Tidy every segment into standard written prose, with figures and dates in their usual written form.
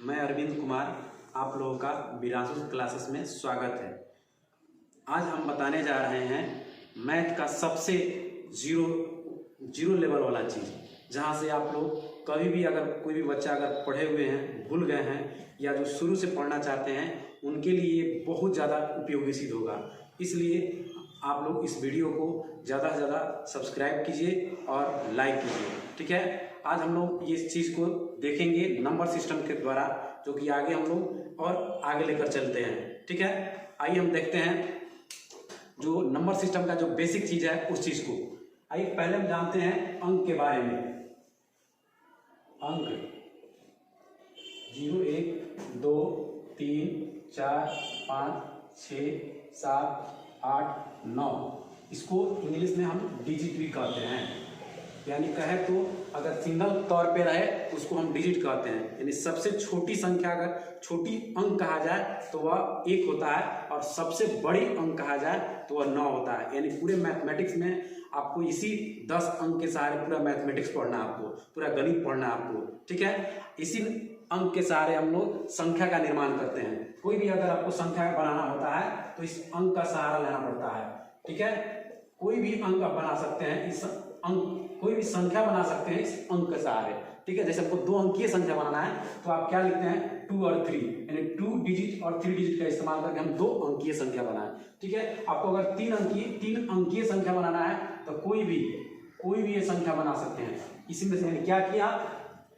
मैं अरविंद कुमार, आप लोगों का विरासत क्लासेस में स्वागत है। आज हम बताने जा रहे हैं मैथ का सबसे जीरो लेवल वाला चीज़, जहाँ से आप लोग कभी भी अगर कोई भी बच्चा अगर पढ़े हुए हैं, भूल गए हैं या जो शुरू से पढ़ना चाहते हैं उनके लिए ये बहुत ज़्यादा उपयोगी सिद्ध होगा। इसलिए आप लोग इस वीडियो को ज़्यादा से ज़्यादा सब्सक्राइब कीजिए और लाइक कीजिए। ठीक है, आज हम लोग ये चीज़ को देखेंगे नंबर सिस्टम के द्वारा, जो कि आगे हम लोग और आगे लेकर चलते हैं। ठीक है, आइए हम देखते हैं जो नंबर सिस्टम का जो बेसिक चीज़ है उस चीज़ को। आइए पहले हम जानते हैं अंक के बारे में। अंक 0, 1, 2, 3, 4, 5, 6, 7, 8, 9, इसको इंग्लिश में हम डिजिट भी कहते हैं। यानी कहे तो अगर सिंगल तौर पे रहे उसको हम डिजिट कहते हैं। यानी सबसे छोटी संख्या अगर छोटी अंक कहा जाए तो वह 1 होता है, और सबसे बड़ी अंक कहा जाए तो वह 9 होता है। यानी पूरे मैथमेटिक्स में आपको इसी 10 अंक के सहारे पूरा मैथमेटिक्स पढ़ना है, आपको पूरा गणित पढ़ना है आपको। ठीक है, इसी अंक के सहारे हम लोग संख्या का निर्माण करते हैं। कोई भी अगर आपको संख्या बनाना होता है तो इस अंक का सहारा लेना पड़ता है। ठीक है, कोई भी अंक आप बना सकते हैं, इस अंक कोई भी संख्या बना सकते हैं इस अंक के सहारे। ठीक है, जैसे आपको 2 अंकीय संख्या बनाना है तो आप क्या लिखते हैं 2 और 3, यानी 2 डिजिट और 3 डिजिट का इस्तेमाल करके हम 2 अंकीय संख्या बनाए। ठीक है, आपको अगर 3 अंकीय संख्या बनाना है तो कोई भी ये संख्या बना सकते हैं। इसी में से क्या किया,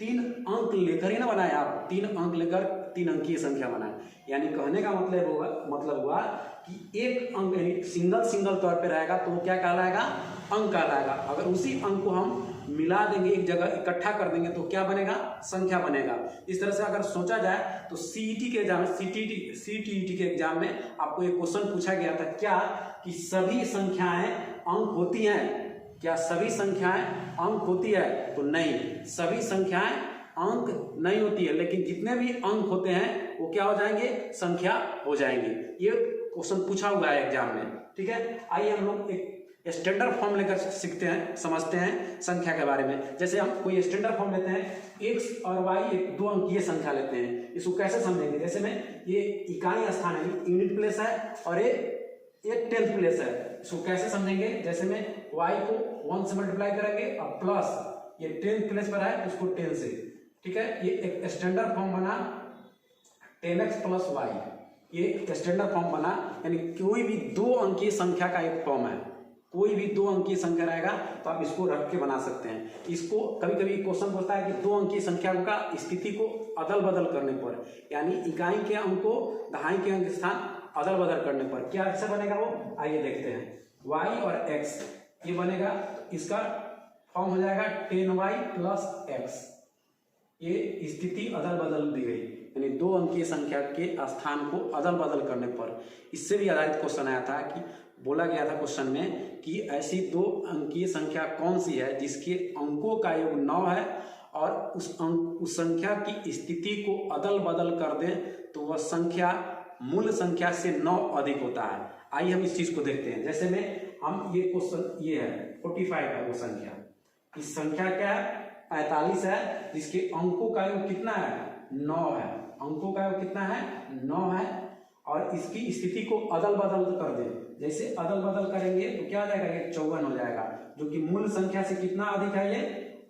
3 अंक लेकर ही ना बनाए, आप 3 अंक लेकर 3 अंकीय संख्या बनाए। यानी कहने का मतलब हुआ कि एक अंक यानी सिंगल तौर पे रहेगा तो वो क्या कहलाएगा, अंक कहलाएगा। अगर उसी अंक को हम मिला देंगे, एक जगह इकट्ठा कर देंगे तो क्या बनेगा, संख्या बनेगा। इस तरह से अगर सोचा जाए तो सीईटी के एग्जाम में आपको एक क्वेश्चन पूछा गया था क्या, कि सभी संख्याएं अंक होती हैं क्या, सभी संख्याएं अंक होती है? तो नहीं, सभी संख्याएं अंक नहीं होती है, लेकिन जितने भी अंक होते हैं वो क्या हो जाएंगे, संख्या हो जाएंगे। ये क्वेश्चन पूछा हुआ है एग्जाम में। ठीक है, आइए हम लोग एक स्टैंडर्ड फॉर्म लेकर सीखते हैं, समझते हैं संख्या के बारे में। जैसे हम कोई स्टैंडर्ड फॉर्म लेते हैं, x और y एक 2 अंकीय संख्या लेते हैं, इसको कैसे समझेंगे। जैसे में ये इकाई स्थान है, यूनिट प्लेस है, और ये 10th प्लेस है। इसको कैसे समझेंगे, जैसे में y को 1 से मल्टीप्लाई करेंगे और प्लस ये 10th प्लेस पर है उसको 10 से। ठीक है, ये एक स्टैंडर्ड फॉर्म बना 10x प्लस y, ये स्टैंडर्ड फॉर्म बना। यानी कोई भी 2 अंकीय संख्या का एक फॉर्म है, कोई भी 2 अंकीय संख्या रहेगा तो आप इसको रख के बना सकते हैं। इसको कभी कभी क्वेश्चन पूछता है कि 2 अंकीय संख्या का स्थिति को अदल बदल करने पर, यानी इकाई के अंक को दहाई के अंक स्थान अदल बदल करने पर क्या अच्छा बनेगा वो, आइए देखते हैं। y और x ये बनेगा, इसका फॉर्म हो जाएगा 10y प्लस x। ये स्थिति अदल बदल दी गई, यानी 2 अंकीय संख्या के स्थान को अदल बदल करने पर। इससे भी आधारित क्वेश्चन आया था कि बोला गया था क्वेश्चन में कि ऐसी 2 अंकीय संख्या कौन सी है जिसके अंकों का योग 9 है और उस संख्या की स्थिति को अदल बदल कर दें तो वह संख्या मूल संख्या से 9 अधिक होता है। आइए हम इस चीज को देखते हैं। जैसे में हम ये क्वेश्चन ये है 45 है वो संख्या, इस संख्या क्या है 45 है, जिसके अंकों का योग कितना है 9 है, अंकों का योग कितना है 9 है, और इसकी स्थिति को अदल बदल कर दे। जैसे अदल बदल करेंगे तो क्या हो जाएगा, ये 54 हो जाएगा, जो कि मूल संख्या से कितना अधिक है, ये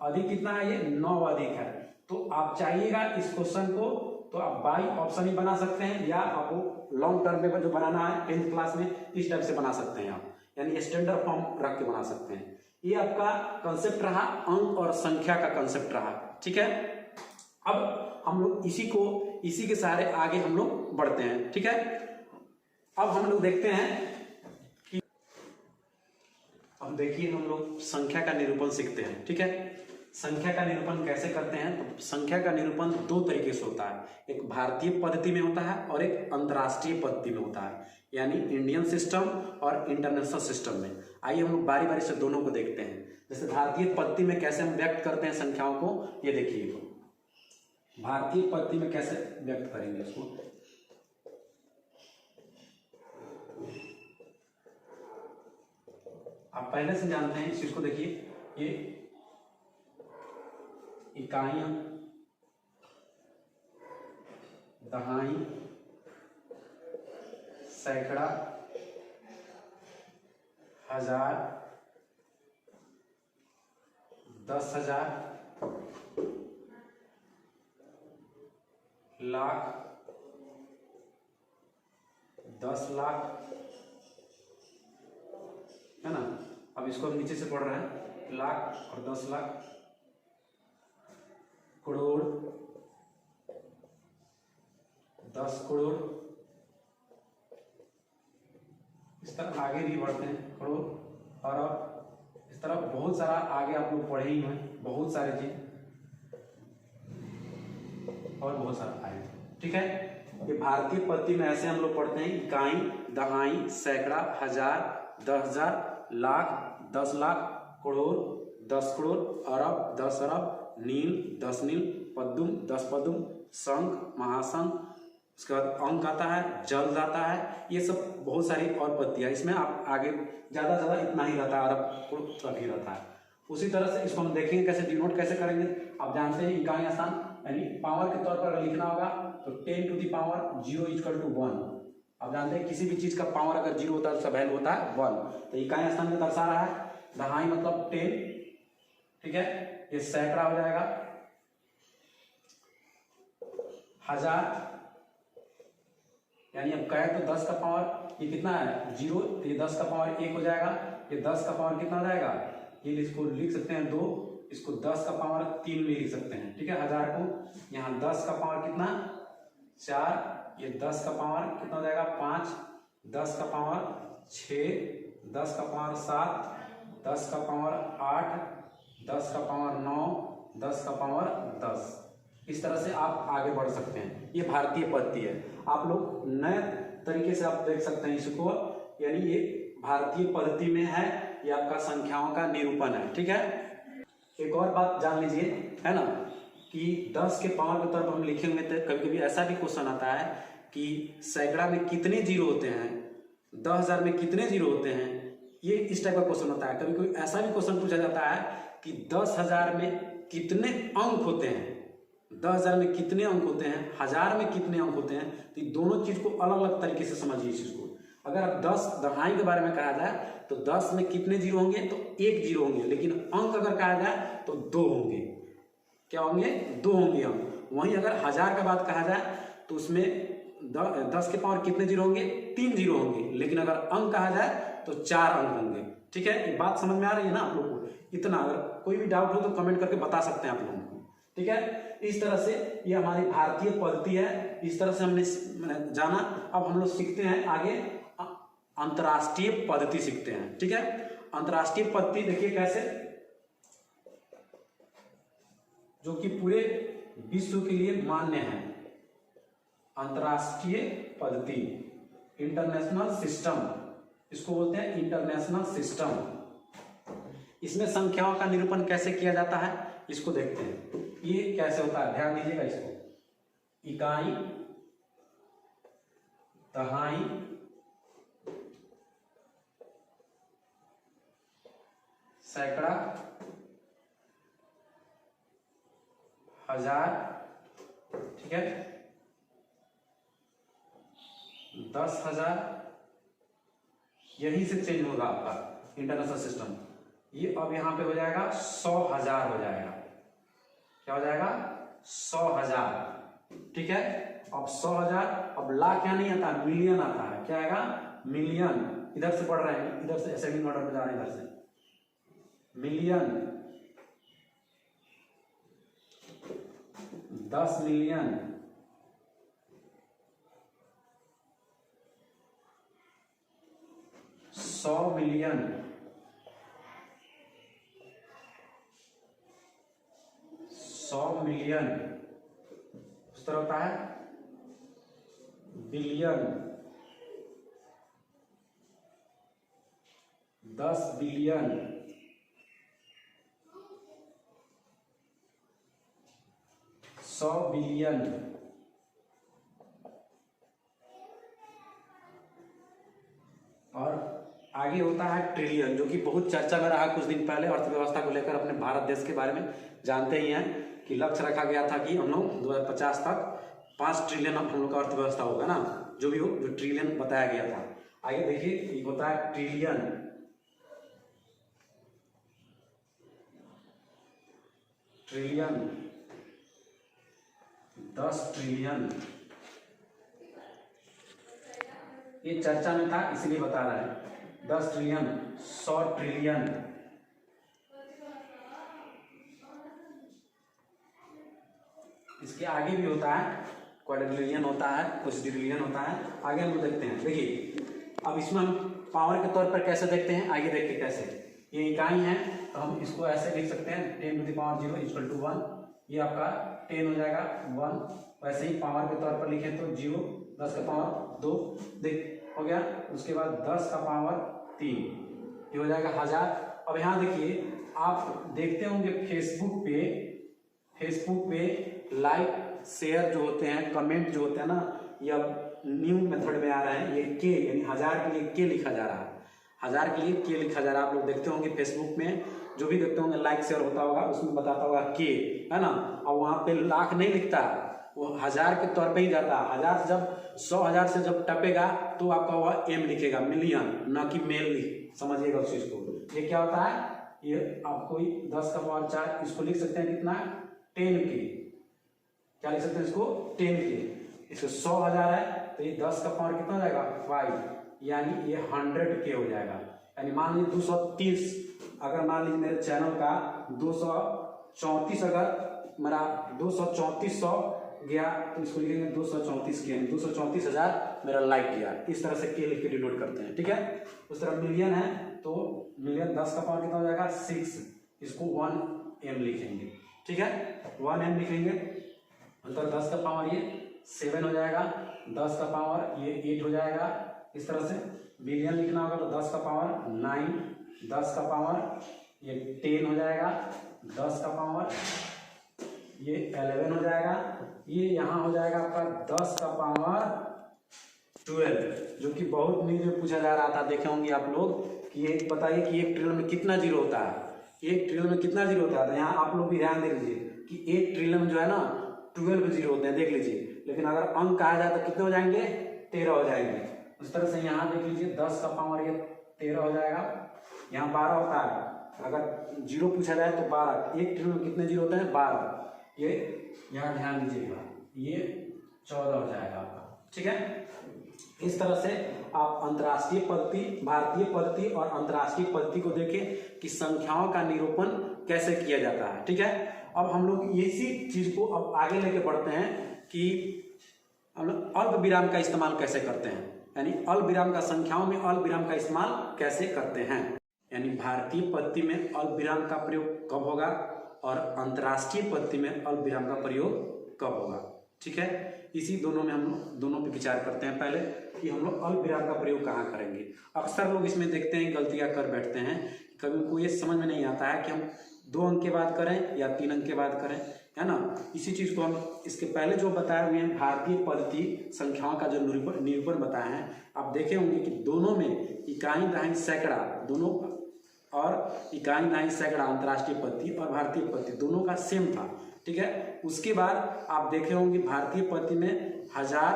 अधिक कितना है, ये 9 अधिक है। तो आप चाहिएगा इस क्वेश्चन को तो आप बाई ऑप्शन ही बना सकते हैं, या आपको लॉन्ग टर्म में जो बनाना है 10th क्लास में इस टाइप से बना सकते हैं आप, यानी स्टैंडर्ड फॉर्म रख के बना सकते हैं। ये आपका कंसेप्ट रहा, अंक और संख्या का कंसेप्ट रहा। ठीक है, अब हम लोग इसी के सहारे आगे हम लोग बढ़ते हैं। ठीक है, अब हम लोग देखते हैं कि अब देखिए हम लोग संख्या का निरूपण सीखते हैं। ठीक है, संख्या का निरूपण कैसे करते हैं, तो संख्या का निरूपण 2 तरीके से होता है, एक भारतीय पद्धति में होता है और एक अंतर्राष्ट्रीय पद्धति में होता है, यानी इंडियन सिस्टम और इंटरनेशनल सिस्टम में। आइए हम लोग बारी बारी से दोनों को देखते हैं। जैसे भारतीय पद्धति में कैसे हम व्यक्त करते हैं संख्याओं को, ये देखिए भारतीय पद्धति में कैसे व्यक्त करेंगे इसको। आप पहले से जानते हैं इस चीज को, देखिए ये इकाइयां दहाई, सैकड़ा, हजार, 10,000, लाख, 10 लाख, है ना। अब इसको हम नीचे से पढ़ रहे हैं, लाख और 10 लाख, करोड़, 10 करोड़, इस तरह आगे भी बढ़ते हैं, करोड़, अरब, इस तरह बहुत सारा आगे आप लोग पढ़े ही हैं, बहुत सारे चीज और बहुत सारा आए, ठीक है। ये भारतीय पद्धति में ऐसे हम लोग पढ़ते हैं, इकाई, दहाई, सैकड़ा, हजार, 10,000, लाख, 10 लाख, करोड़, 10 करोड़, अरब, 10 अरब, नील, 10 नील, पद्म, 10 पद्म, शंख, महाशंख, उसके बाद अंक आता है, जल्द आता है, ये सब बहुत सारी और पत्तियां। इसमें आप आगे ज़्यादा इतना ही रहता है, अरब तक ही रहता है। उसी तरह से इसको हम देखेंगे कैसे डिनोट कैसे करेंगे। आप जानते हैं इकाई स्थान यानी पावर के तौर पर अगर लिखना होगा तो 10 टू द पावर 0 = 1। आप जानते हैं किसी भी चीज़ का पावर अगर 0 होता है उसका वैल्यू होता है 1। तो इकाई स्थान में दर्शा रहा है, दहाई मतलब 10, ठीक है। ये सैकड़ा हो जाएगा, हजार यानी अब कहे तो 10 का पावर ये कितना है 0, तो ये 10 का पावर 1 हो जाएगा। ये 10 का पावर कितना हो जाएगा, ये इसको लिख सकते हैं 2, इसको 10 का पावर 3 भी लिख सकते हैं, ठीक है। हजार को यहाँ 10 का पावर कितना 4, ये 10 का पावर कितना हो जाएगा 5, 10 का पावर 6, 10 का पावर 7, 10 का पावर 8, 10 का पावर 9, 10 का पावर 10। इस तरह से आप आगे बढ़ सकते हैं। ये भारतीय पद्धति है। आप लोग नए तरीके से आप देख सकते हैं इसको, यानी ये भारतीय पद्धति में है, ये आपका संख्याओं का निरूपण है, ठीक है। एक और बात जान लीजिए, है ना, कि 10 के पावर के तौर पर हम लिखेंगे तो कभी कभी ऐसा भी क्वेश्चन आता है कि सैकड़ा में कितने जीरो होते हैं, 10,000 में कितने जीरो होते हैं, ये इस टाइप का क्वेश्चन होता है। कभी कभी ऐसा भी क्वेश्चन पूछा जाता है कि 10,000 में कितने अंक होते हैं, 10,000 में कितने अंक होते हैं, 1000 में कितने अंक होते हैं। तो ये दोनों चीज को अलग अलग तरीके से समझिए इस चीज को। अगर आप 10 दहाई के बारे में कहा जाए तो 10 में कितने जीरो होंगे, तो 1 जीरो होंगे, लेकिन अंक अगर कहा जाए तो 2 होंगे। क्या होंगे, 2 होंगे अंक। वहीं अगर 1000 का बात कहा जाए तो उसमें 10 के पावर कितने जीरो होंगे, 3 जीरो होंगे, लेकिन अगर अंक कहा जाए तो 4 अंक होंगे, ठीक है। ये बात समझ में आ रही है ना आप लोग को। इतना अगर कोई भी डाउट हो तो कमेंट करके बता सकते हैं आप लोगों को, ठीक है। इस तरह से ये हमारी भारतीय पद्धति है, इस तरह से हमने जाना। अब हम लोग सीखते हैं आगे अंतर्राष्ट्रीय पद्धति सीखते हैं, ठीक है। अंतर्राष्ट्रीय पद्धति देखिए कैसे, जो कि पूरे विश्व के लिए मान्य है। अंतर्राष्ट्रीय पद्धति, इंटरनेशनल सिस्टम, इसको बोलते हैं इंटरनेशनल सिस्टम। इसमें संख्याओं का निरूपण कैसे किया जाता है इसको देखते हैं। ये कैसे होता है, ध्यान दीजिएगा इसको। इकाई, दहाई, सैकड़ा, हजार, ठीक है, 10,000, यहीं से चेंज होगा आपका इंटरनेशनल सिस्टम। ये अब यहां पे हो जाएगा 100,000 हो जाएगा। क्या हो जाएगा 100,000, ठीक है। अब 100,000, अब लाख क्या नहीं आता, मिलियन आता है। क्या आएगा, मिलियन। इधर से पढ़ रहे हैं, इधर से असेंडिंग ऑर्डर में जा रहे हैं, इधर से मिलियन, 10 मिलियन, 100 मिलियन, 100 मिलियन, उस तरह होता है बिलियन, 10 बिलियन, 100 बिलियन, और आगे होता है ट्रिलियन, जो कि बहुत चर्चा में रहा कुछ दिन पहले अर्थव्यवस्था को लेकर। अपने भारत देश के बारे में जानते ही हैं कि लक्ष्य रखा गया था कि हम लोग 2050 तक 5 ट्रिलियन हम लोग का अर्थव्यवस्था होगा ना, जो भी हो, जो ट्रिलियन बताया गया था। आगे देखिए, एक होता है ट्रिलियन, ट्रिलियन 10 ट्रिलियन, ये चर्चा में था इसलिए बता रहा है। 10 ट्रिलियन, 100 ट्रिलियन, इसके आगे भी होता है, क्वाड्रिलियन होता है, क्विंटिलियन होता है। आगे हम लोग देखते हैं। देखिए, अब इसमें हम पावर के तौर पर कैसे देखते हैं, आगे देखते कैसे। ये इकाई है तो हम इसको ऐसे लिख सकते हैं 10 to the power 0 equal to 1। ये आपका 10 हो जाएगा 1। वैसे ही पावर के तौर पर लिखें तो 0, 10 का पावर 2, देख हो गया। उसके बाद 10 का पावर 3, ये हो जाएगा 1000। अब यहाँ देखिए, आप देखते होंगे फेसबुक पे लाइक शेयर जो होते हैं, कमेंट जो होते हैं ना, या न्यू मेथड में आ रहे हैं, ये के यानी 1000 के लिए के लिखा जा रहा है, 1000 के लिए के लिखा जा रहा है। आप लोग देखते होंगे फेसबुक में, जो भी देखते होंगे लाइक शेयर होता होगा, उसमें बताता होगा के, है ना। और वहाँ पे लाख नहीं लिखता, वो 1000 के तौर पे ही जाता है। 1000 से जब 100,000 से जब टपेगा तो आपका वह एम लिखेगा, मिलियन, ना कि मेल लिख, समझिएगा उस चीज को। ये क्या होता है, ये आपको 10 का पावर 4, इसको लिख सकते हैं कितना, 10 के, क्या लिख सकते हैं इसको, 10 के। इसको 100,000 है तो ये 10 का पावर कितना हो जाएगा, 5, यानी ये 100 के हो जाएगा। यानी मान लीजिए 230, अगर मान लीजिए मेरे चैनल का 234, अगर मेरा 23400 गया तो इसको लिखेंगे 234 के, 234,000 मेरा लाइक गया। इस तरह से के लिख के डिनोट करते हैं, ठीक है। उस तरह मिलियन है तो मिलियन 10 का पावर कितना हो जाएगा, 6, इसको 1 m लिखेंगे, ठीक है, 1 m लिखेंगे। तो 10 का पावर ये 7 हो जाएगा, 10 का पावर ये 8 हो जाएगा। इस तरह से बिलियन लिखना होगा तो 10 का पावर 9, 10 का पावर ये 10 हो जाएगा, 10 का पावर ये 11 हो जाएगा। ये यहाँ हो जाएगा आपका 10 का पावर 12, जो कि बहुत न्यूज में पूछा जा रहा था, देखे होंगे आप लोग कि ये बताइए कि 1 ट्रिलियन में कितना जीरो होता है, 1 ट्रिलियन में कितना जीरो होता है। तो यहाँ आप लोग भी ध्यान दे लीजिए कि 1 ट्रिलियन जो है ना 12 जीरो होते हैं, देख लीजिए। लेकिन अगर अंक कहा जाए तो कितने हो जाएंगे, 13 हो जाएंगे। उस तरह से यहाँ देख लीजिए 10 का पावर ये 13 हो जाएगा। यहाँ 12 होता है, अगर जीरो पूछा जाए तो 12। 1 ट्रिलियन में कितने जीरो होते हैं, 12। ये यहाँ ध्यान दीजिएगा, ये 14 हो जाएगा आपका, ठीक है। इस तरह से आप अंतर्राष्ट्रीय पद्धति, भारतीय पद्धति और अंतर्राष्ट्रीय पद्धति को देखें कि संख्याओं का निरूपण कैसे किया जाता है, ठीक है। अब हम लोग इसी चीज को अब आगे लेके बढ़ते हैं कि हम लोग अल्प विराम का इस्तेमाल कैसे करते हैं, यानी अल्प विराम का संख्याओं में अल्प विराम का इस्तेमाल कैसे करते हैं। यानी भारतीय पद्धति में अल्प विराम का प्रयोग कब होगा और अंतर्राष्ट्रीय पद्धति में अल्प विराम का प्रयोग कब होगा, ठीक है। इसी दोनों में हम लोग दोनों पे विचार करते हैं पहले कि हम लोग अल्प विराम का प्रयोग कहाँ करेंगे। अक्सर लोग इसमें देखते हैं गलतियां कर बैठते हैं, कभी उनको ये समझ में नहीं आता है कि हम 2 अंक के बाद करें या 3 अंक के बाद करें, है ना। इसी चीज को हम इसके पहले जो बताए हुए हैं भारतीय पद्धति संख्याओं का जो निरूपण बताए हैं, आप देखे होंगे कि दोनों में इकाई दहाई सैकड़ा दोनों और इकाई दहाई सैकड़ा अंतर्राष्ट्रीय पद्धति और भारतीय पद्धति दोनों का सेम था, ठीक है। उसके बाद आप देखे होंगे भारतीय पद्धति में 1000,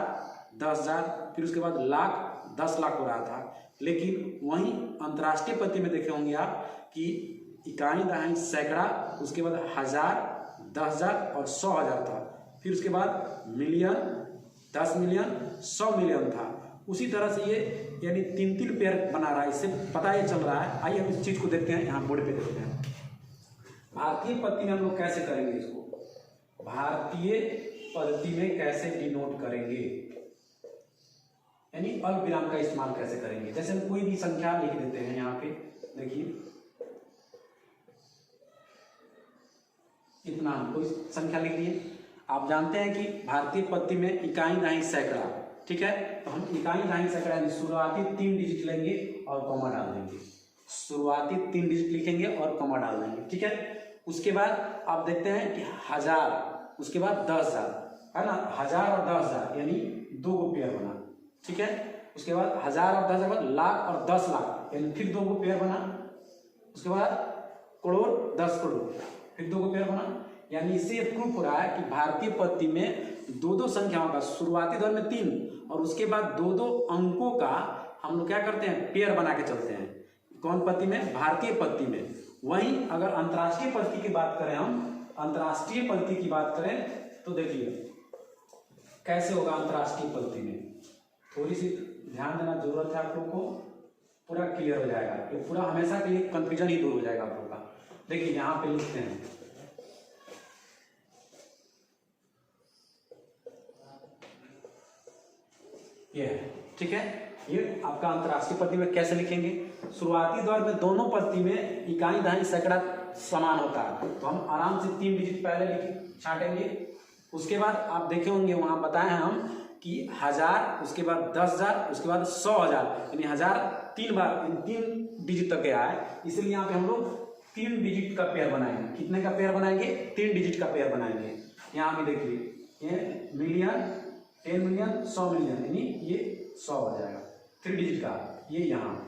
10,000, फिर उसके बाद लाख, 10 लाख हो रहा था। लेकिन वहीं अंतर्राष्ट्रीय पद्धति में देखे होंगे आप कि इकाई दहाई सैकड़ा, उसके बाद 1000, 10,000 और 100,000 था। फिर उसके बाद मिलियन, 10 मिलियन, 100 मिलियन था। उसी तरह से ये यानी 3-3 पेयर बना रहा है, इससे पता ये चल रहा है। आइए हम इस चीज को देखते हैं, यहाँ बोर्ड पे देखते हैं। भारतीय पद्धति में हम लोग कैसे करेंगे इसको, भारतीय पद्धति में कैसे डिनोट करेंगे, यानी अल्प विराम का इस्तेमाल कैसे करेंगे। जैसे हम कोई भी संख्या लिख देते हैं, यहाँ पे देखिए इतना, हम कोई संख्या लिख दिए। आप जानते हैं कि भारतीय पद्धति में इकाई दहाई सैकड़ा, ठीक है। तो हम इकाई दहाई सैकड़ा यानी शुरुआती 3 डिजिट लेंगे और कॉमा डाल देंगे, शुरुआती 3 डिजिट लिखेंगे और कॉमा डाल देंगे, ठीक है। उसके बाद आप देखते हैं कि 1000, उसके बाद 10,000, है ना। 1000 और 10,000 यानी 2 गो पेयर बना, ठीक है। उसके बाद 1000 और 10,000 बाद लाख और 10 लाख यानी फिर 2 गो पेयर बना। उसके बाद करोड़, 10 करोड़, फिर 2 गो पेयर बना। यानी इससे ये प्रूफ हो रहा है कि भारतीय पद्धति में दो दो संख्याओं का शुरुआती दौर में 3 और उसके बाद दो दो अंकों का हम लोग क्या करते हैं, पेयर बना के चलते हैं। कौन पद्धति में? भारतीय पद्धति में। वहीं अगर अंतर्राष्ट्रीय पद्धति की बात करें, हम अंतर्राष्ट्रीय पद्धति की बात करें तो देखिए कैसे होगा अंतर्राष्ट्रीय पद्धति में। थोड़ी सी ध्यान देना जरूरत है आप लोग को, पूरा क्लियर हो जाएगा, ये पूरा हमेशा के लिए कंफ्यूजन ही दूर हो जाएगा आप लोग का। देखिए यहाँ पे लिखते हैं, ये ठीक है, ये आपका अंतर्राष्ट्रीय पद्धति में कैसे लिखेंगे। शुरुआती दौर में दोनों पद्धति में इकाई दहाई सैकड़ा समान होता है, तो हम आराम से 3 डिजिट पहले लिख छाटेंगे। उसके बाद आप देखे होंगे वहां बताए हैं हम कि 1000, उसके बाद 10,000, उसके बाद 100,000, यानी 1000 3 बार 3 डिजिट तक गया है, इसलिए यहाँ पे हम लोग 3 डिजिट का पेयर बनाएंगे। कितने का पेयर बनाएंगे? 3 डिजिट का पेयर बनाएंगे। यहाँ भी देखिए ये मिलियन, 10 मिलियन, 100 मिलियन, यानी ये 100 हो जाएगा 3 डिजिट का, ये यहाँ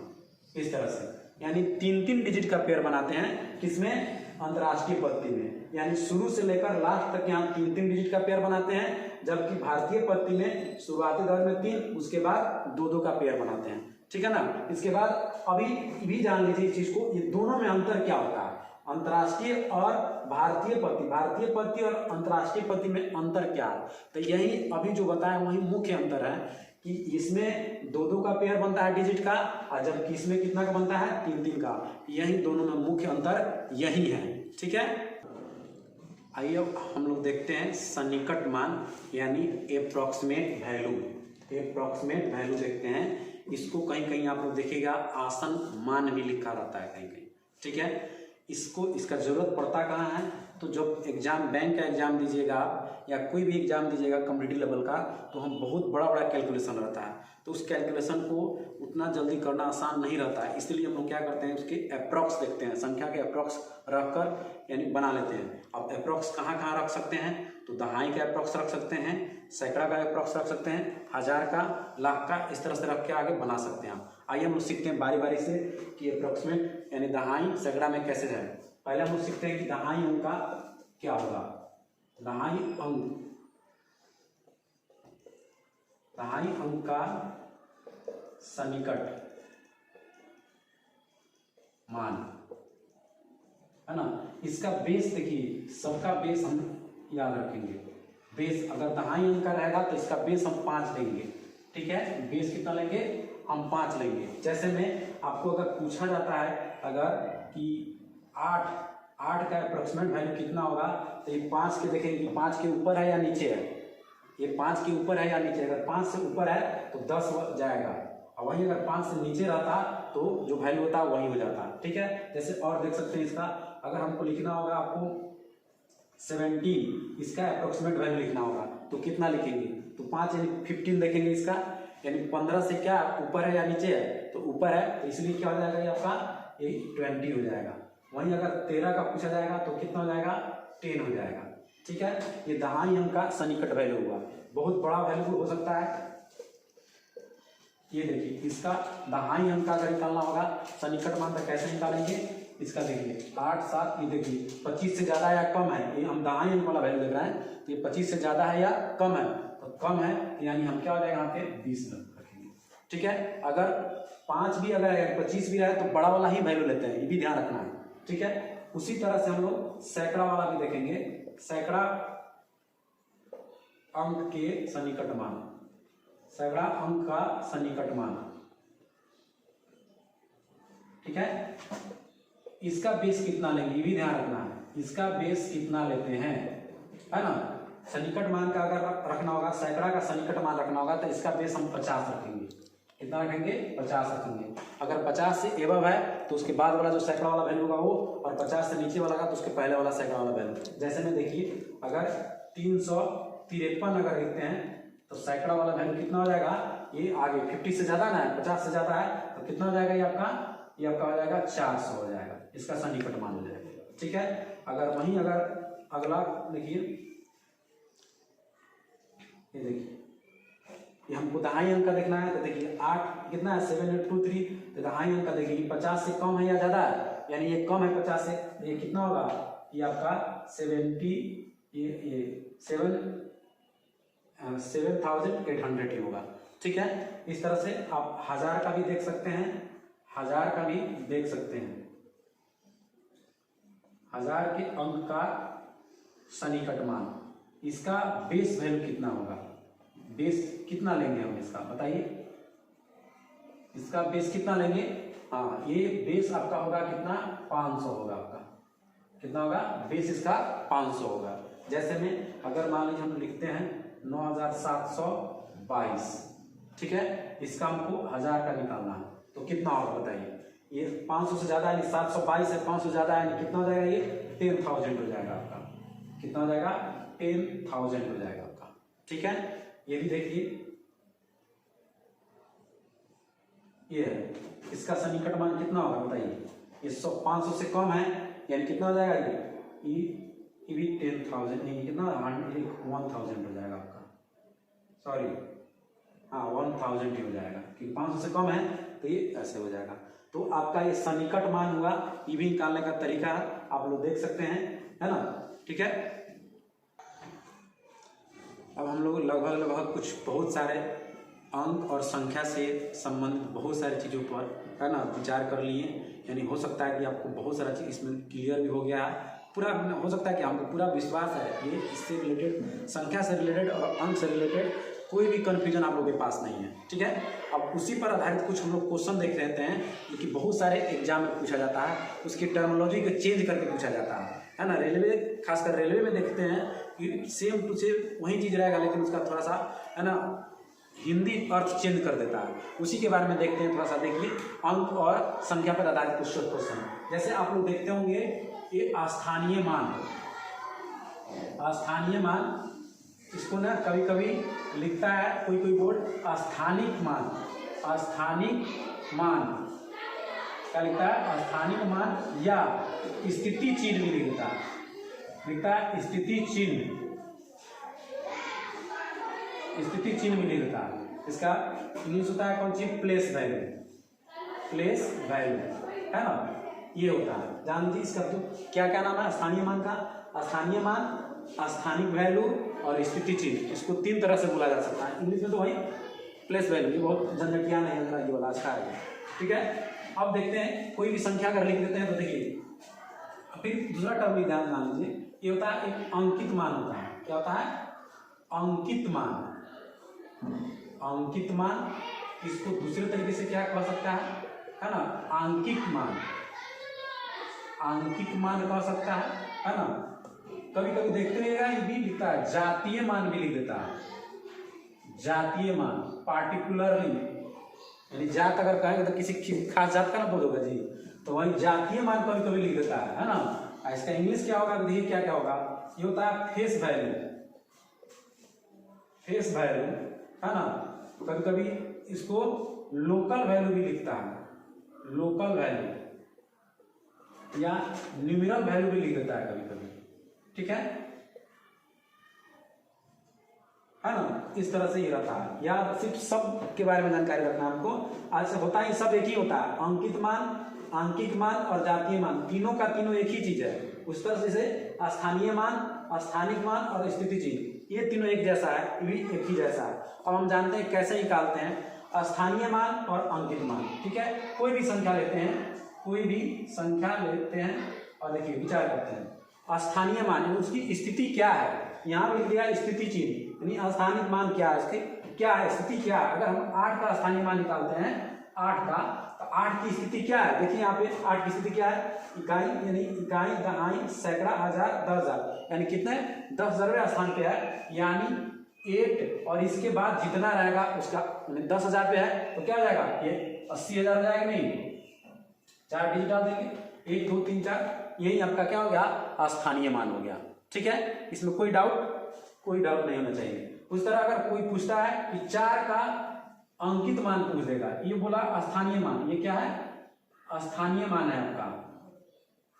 इस तरह से, यानी 3-3 डिजिट का पेयर बनाते हैं। किसमें? अंतर्राष्ट्रीय पद्धति में, यानी शुरू से लेकर लास्ट तक यहाँ 3-3 डिजिट का पेयर बनाते हैं, जबकि भारतीय पद्धति में शुरुआती दौर में 3, उसके बाद 2-2 का पेयर बनाते हैं। ठीक है ना। इसके बाद अभी भी जान लीजिए इस चीज को, ये दोनों में अंतर क्या होता है, अंतर्राष्ट्रीय और भारतीय पद्धति, भारतीय पद्धति और अंतर्राष्ट्रीय पद्धति में अंतर क्या है। तो यही अभी जो बताया वही मुख्य अंतर है कि इसमें 2-2 का पेयर बनता है डिजिट का, और जबकि इसमें कितना का बनता है? 3-3 का। यही दोनों में मुख्य अंतर यही है। ठीक है, आइए हम लोग देखते हैं सन्निकट मान यानी एप्रोक्सीमेट वैल्यू। एप्रोक्सीमेट वैल्यू देखते हैं, इसको कहीं कहीं आप लोग देखिएगा आसन मान भी लिखा रहता है कहीं कहीं। ठीक है, इसको इसका जरूरत पड़ता कहाँ है, तो जब एग्जाम, बैंक का एग्जाम दीजिएगा आप या कोई भी एग्जाम दीजिएगा कम्पिटिटिव लेवल का, तो हम बहुत बड़ा बड़ा कैलकुलेशन रहता है, तो उस कैलकुलेशन को उतना जल्दी करना आसान नहीं रहता है, इसलिए हम लोग क्या करते हैं उसके अप्रॉक्स देखते हैं, संख्या के अप्रॉक्स रखकर यानी बना लेते हैं। अब अप्रॉक्स कहाँ कहाँ रख सकते हैं, तो दहाई का अप्रॉक्स रख सकते हैं, सैकड़ा का अप्रॉक्स रख सकते हैं, 1000 का, लाख का, इस तरह से रख के आगे बना सकते हैं आप। आइए हम लोग सीखते हैं बारी बारी से कि अप्रॉक्सीमेट यानी दहाई सैकड़ा में कैसे जाए। पहले हम लोग सीखते हैं कि दहाई अंक का क्या होगा। दहाई अंक, दहाई अंक का सन्निकट मान है ना। इसका बेस देखिए, सबका बेस हम याद रखेंगे। बेस अगर दहाई अंक का रहेगा तो इसका बेस हम 5 लेंगे। ठीक है, बेस कितना लेंगे? हम 5 लेंगे। जैसे में आपको अगर पूछा जाता है अगर कि 8 का अप्रोक्सीमेट वैल्यू कितना होगा, तो ये 5 के देखेंगे कि 5 के ऊपर है या नीचे है, ये 5 के ऊपर है या नीचे। अगर 5 से ऊपर है तो 10 जाएगा, और वहीं अगर 5 से नीचे रहता तो जो वैल्यू होता वही हो जाता। ठीक है, जैसे और देख सकते हैं इसका, अगर हमको लिखना होगा आपको 17, इसका अप्रोक्सीमेट वैल्यू लिखना होगा तो कितना लिखेंगे, तो 5 यानी 15 देखेंगे इसका, यानी 15 से क्या ऊपर है या नीचे है, तो ऊपर है, तो इसलिए क्या हो जाएगा ये आपका ये 20 हो जाएगा। वहीं अगर 13 का पूछा जाएगा तो कितना हो जाएगा, 10 हो जाएगा। ठीक है, ये दहाई अंक का सन्निकट वैल्यू हुआ, बहुत बड़ा वैल्यू हो सकता है। ये देखिए इसका दहाई अंक का अगर निकालना होगा सन्निकट मान, तो कैसे निकालेंगे, इसका देखिए 8, 7, ये देखिए 25 से ज्यादा है या कम है, ये हम दहाई अंक वाला वैल्यू देख रहे हैं, तो ये 25 से ज्यादा है या कम है, तो कम है, यानी हम क्या हो जाएगा यहाँ पे 20 रखेंगे। ठीक है, अगर 5 भी अगर 25 भी रहे तो बड़ा वाला ही वैल्यू लेते हैं, ये भी ध्यान रखना है। ठीक है, उसी तरह से हम लोग सैकड़ा वाला भी देखेंगे, सैकड़ा अंक के सन्निकट मान, सैकड़ा अंक का सन्निकट मान। ठीक है, इसका बेस कितना लेंगे ये भी ध्यान रखना है, इसका बेस कितना लेते हैं, है ना। सन्निकट मान का अगर रखना होगा, सैकड़ा का सन्निकट मान रखना होगा, तो इसका बेस हम 50 रखेंगे। कितना रखेंगे, 50 रखेंगे। अगर 50 से एबव है तो उसके बाद वाला जो सैकड़ा वाला वैल्यू होगा वो, और 50 से नीचे वाला का तो उसके पहले वाला सैकड़ा वाला वैल्यू। जैसे में देखिए अगर 353 अगर लिखते हैं तो सैकड़ा वाला वैल्यू कितना हो जाएगा, ये आगे 50 से ज्यादा ना है, 50 से ज्यादा है, तो कितना हो जाएगा ये आपका हो जाएगा 400 हो जाएगा, इसका सन्निकट मान हो जाएगा। ठीक है, अगर वहीं अगर अगला देखिए, ये देखिए ये हमको दहाई अंक का देखना है, तो देखिए 8 कितना है 7823, तो दहाई अंक का देखिए 50 से कम है या ज्यादा है, यानी ये कम है 50 से, ये कितना होगा, ये आपका 7,800 ही होगा। ठीक है, इस तरह से आप 1000 का भी देख सकते हैं, 1000 का भी देख सकते हैं। 1000 के अंक का सन्निकट मान, इसका बेस वैल्यू कितना होगा, बेस कितना लेंगे हम इसका, बताइए इसका बेस कितना लेंगे। हाँ, ये बेस आपका होगा कितना, 500 होगा आपका, कितना होगा बेस इसका 500 होगा। जैसे में अगर मान लीजिए हम लिखते हैं 9722, ठीक है, इसका हमको 1000 का निकालना है तो कितना होगा बताइए। ये 500 से ज्यादा है, 722 है, 500 ज्यादा है, कितना हो जाएगा, ये 10,000 हो जाएगा आपका, कितना हो जाएगा 10,000 हो जाएगा आपका। ठीक है, ये भी देखिए, ये है, इसका सन्निकट मान कितना होगा बताइए। ये 500 से कम है, यानी कितना हो जाएगा, ये भी 10,000, कितना 1,000 हो जाएगा आपका, सॉरी हाँ 1,000 ही हो जाएगा, क्योंकि 500 से कम है तो ये ऐसे हो जाएगा। तो आपका ये सन्निकट मान हुआ, ये भी निकालने का तरीका आप लोग देख सकते हैं, है ना। ठीक है, अब हम लोग लगभग कुछ बहुत सारे अंक और संख्या से संबंधित बहुत सारी चीज़ों पर, है ना, विचार कर लिए। यानी हो सकता है कि आपको बहुत सारा चीज़ इसमें क्लियर भी हो गया है, पूरा हो सकता है कि हमको पूरा विश्वास है कि इससे रिलेटेड, संख्या से रिलेटेड और अंक से रिलेटेड कोई भी कन्फ्यूजन आप लोगों के पास नहीं है। ठीक है, अब उसी पर आधारित कुछ हम लोग क्वेश्चन देख रहते हैं, जो कि बहुत सारे एग्जाम में पूछा जाता है, उसकी टर्मिनोलॉजी को चेंज करके पूछा जाता है ना। रेलवे, खासकर रेलवे में देखते हैं कि सेम टू सेम वही चीज़ रहेगा, लेकिन उसका थोड़ा सा, है ना, हिंदी अर्थ चेंज कर देता है। उसी के बारे में देखते हैं, थोड़ा सा देखिए, अंक और संख्या पर आधारित कुछ क्वेश्चन। जैसे आप लोग देखते होंगे ये स्थानीय मान, स्थानीय मान, इसको ना कभी कभी लिखता है कोई बोर्ड स्थानिक मान, स्थानिक मान क्या लिखता है, स्थानिक मान, या स्थिति चिन्ह भी लिखता है स्थिति चिन्ह, स्थिति चिन्ह भी लिखता है। इसका इंग्लिश होता है कौन सी, प्लेस वैल्यू, प्लेस वैल्यू, है ना, ये होता है। जान लीजिए इसका तो क्या क्या नाम है स्थानीय मान का, स्थानीय मान, स्थानिक वैल्यू और स्थिति चिन्ह। इसको 3 तरह से बोला जा सकता है, इंग्लिश में तो वही प्लेस वैल्यू, ये बहुत झंझटिया नहीं है, ये वाला अच्छा है। ठीक है, अब देखते हैं कोई भी संख्या अगर लिख देते हैं तो देखिए, फिर दूसरा टर्म भी ध्यान मान लीजिए, ये होता है एक अंकित मान होता है। क्या होता है, अंकित मान, अंकित मान, इसको दूसरे तरीके से क्या कह सकता है ना, आंकिक मान, आंकिक मान कह सकता है ना। कभी कभी देखते रहिएगा ये भी लिखता है, जातीय मान भी लिख देता है, जातीय मान, पार्टिकुलरली, यानी जात अगर कहेंगे तो किसी खास जात का ना बोलोगे जी, तो वही जातीय मान कभी कभी लिख देता है ना। इसका इंग्लिश क्या होगा, देखिए क्या क्या होगा, ये होता है फेस वैल्यू, फेस वैल्यू, है ना। कभी कभी इसको लोकल वैल्यू भी लिखता है, लोकल वैल्यू, या न्यूमेरल वैल्यू भी लिख देता है कभी कभी। ठीक है ना, इस तरह से ही रहता है। या सिर्फ सब के बारे में जानकारी रखना हमको, आज से होता है सब एक ही होता है, अंकित मान, आंकिक मान और जातीय मान, तीनों का तीनों एक ही चीज है। उस तरह से स्थानीय मान, स्थानिक मान और स्थिति चिन्ह, ये तीनों एक जैसा है, ये भी एक ही जैसा है। और हम जानते हैं कैसे निकालते हैं, स्थानीय मान और अंकित मान। ठीक है, कोई भी संख्या लेते हैं, कोई भी संख्या लेते हैं और देखिए विचार करते हैं, स्थानीय मान यानी उसकी स्थिति क्या है, यहाँ पर लिख दिया स्थिति चिन्ह, यानी स्थानिक मान क्या है, इसकी क्या है, स्थिति क्या है। अगर हम 8 का स्थानीय मान निकालते हैं, 8 का, तो 8 की स्थिति क्या है, देखिए यहाँ पे 8 की स्थिति क्या है, इकाई, यानी इकाई, दहाई, सैकड़ा, हजार, 10,000, यानी कितने 10,000वें स्थान पे है, यानी 8 और इसके बाद जितना रहेगा उसका 10,000 पे है, तो क्या हो जाएगा, ये 80,000 हो जाएगा। नहीं, 4 डिजिट डाल देंगे, 1 2 3 4, यही आपका क्या हो गया, स्थानीय मान हो गया। ठीक है, इसमें कोई डाउट नहीं होना चाहिए। उस तरह अगर कोई पूछता है कि 4 का अंकित मान पूछ देगा, ये बोला स्थानीय मान, ये क्या है, स्थानीय मान है आपका।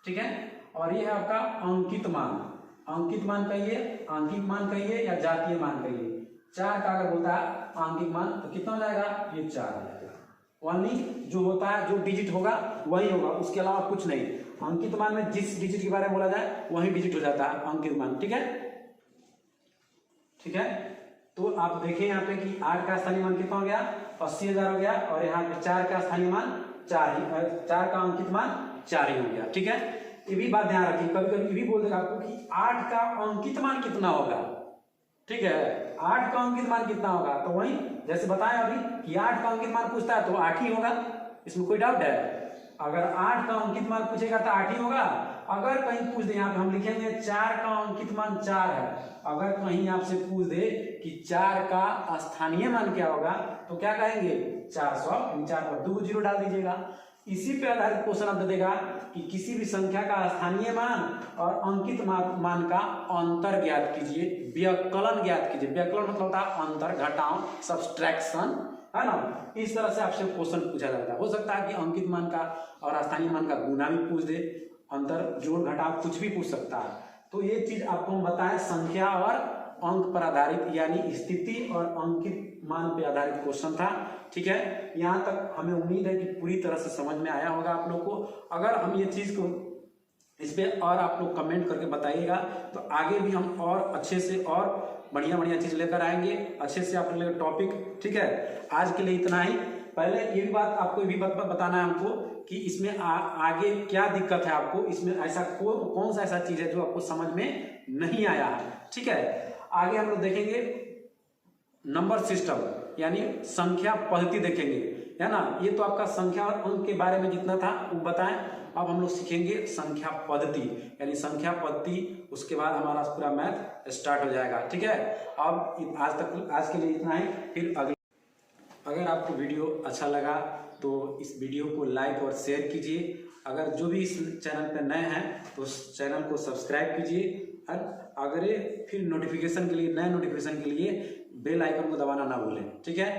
ठीक है, और ये है आपका अंकित मान, अंकित मान कहिए, आंकिक मान कहिए या जातीय मान कहिए। 4 का अगर बोलता है आंकिक मान तो कितना हो जाएगा, ये 4 हो जाएगा। ओनली जो होता है, जो डिजिट होगा वही होगा, उसके अलावा कुछ नहीं। अंकित मान में जिस डिजिट के बारे में बोला जाए वही डिजिट हो जाता है अंकित मान। ठीक है, ठीक है। तो आप देखें यहाँ पे कि 8 का स्थानीय मान कितना हो गया, 80,000 हो गया, और यहाँ पे 4 का स्थानीय मान 4 का अंकित मान 4 ही हो गया। ठीक है, ये भी बात ध्यान रखिए, कभी कभी ये भी बोल देगा आपको कि 8 का अंकित मान कितना होगा। ठीक है, 8 का अंकित मान कितना होगा, तो वही जैसे बताया अभी कि 8 का अंकित मान पूछता है तो 8 ही होगा, इसमें कोई डाउट है। अगर 8 का अंकित मान पूछेगा तो 8 ही होगा। अगर कहीं पूछ दे, यहाँ पे हम लिखेंगे 4 का अंकित मान 4 है, अगर कहीं आपसे पूछ दे कि 4 का स्थानीय मान क्या होगा तो क्या कहेंगे 400, 4 पर 2 जीरो डाल दीजिएगा। इसी पे आधारित क्वेश्चन आप दे देगा कि किसी भी संख्या का स्थानीय मान और अंकित मान का अंतर ज्ञात कीजिए, व्यवकलन ज्ञात कीजिए। व्यवकलन मतलब होता है अंतर, घटाव, सब्सट्रैक्शन, है ना। इस तरह से आपसे क्वेश्चन पूछा जाता है। हो सकता है कि अंकित मान का और स्थानीय मान का गुना भी पूछ दे, अंतर, जोड़, घटाव कुछ भी पूछ सकता है। तो ये चीज आपको हम बताएं संख्या और अंक पर आधारित, यानी स्थिति और अंकित मान पे आधारित क्वेश्चन था। ठीक है, यहाँ तक हमें उम्मीद है कि पूरी तरह से समझ में आया होगा आप लोग को। अगर हम ये चीज को इस पे और आप लोग कमेंट करके बताइएगा तो आगे भी हम और अच्छे से और बढ़िया बढ़िया चीज लेकर आएंगे, अच्छे से आप लोग टॉपिक। ठीक है, आज के लिए इतना ही। पहले ये भी बात आपको भी बताना है हमको कि इसमें आगे क्या दिक्कत है आपको, इसमें ऐसा कौन सा ऐसा चीज है जो आपको समझ में नहीं आया है। ठीक है, आगे हम लोग देखेंगे नंबर सिस्टम यानी संख्या पद्धति देखेंगे, है ना। ये तो आपका संख्या और अंक के बारे में जितना था वो बताएं। अब हम लोग सीखेंगे संख्या पद्धति, यानी संख्या पद्धति, उसके बाद हमारा पूरा मैथ स्टार्ट हो जाएगा। ठीक है, अब आज के लिए इतना ही। फिर अगर आपको वीडियो अच्छा लगा तो इस वीडियो को लाइक और शेयर कीजिए। अगर जो भी इस चैनल पर नए हैं तो उस चैनल को सब्सक्राइब कीजिए। अगर फिर नोटिफिकेशन के लिए, नए नोटिफिकेशन के लिए बेल आइकन को दबाना ना भूलें। ठीक है।